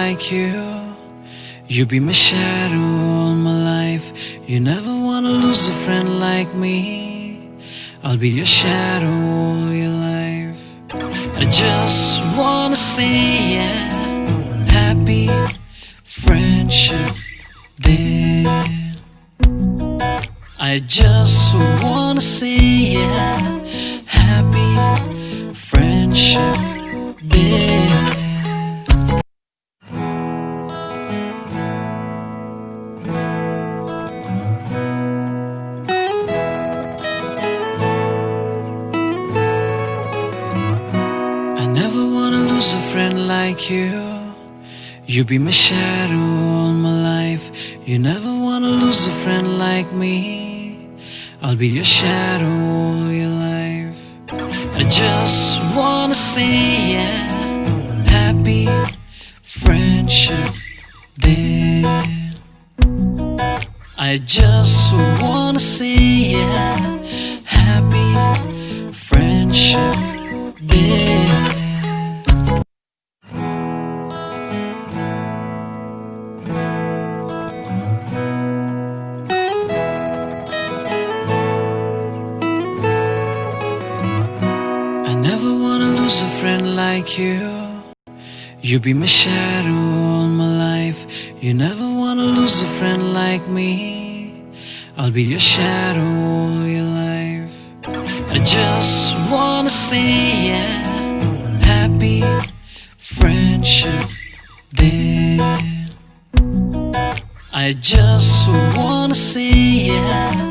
like you. You be my shadow all my life. You never wanna lose a friend like me. I'll be your shadow all your life. I just wanna say, yeah, happy friendship day. I just wanna say, yeah, happy friendship day. I never wanna lose a friend like you. You be my shadow all my life. You never wanna lose a friend like me. I'll be your shadow all your life. I just wanna say, yeah, happy friendship day. I just wanna say, yeah, happy friendship day. Never wanna lose a friend like you. You be my shadow all my life. You never wanna lose a friend like me. I'll be your shadow all your life. I just wanna say, yeah, happy friendship day. I just wanna say, yeah,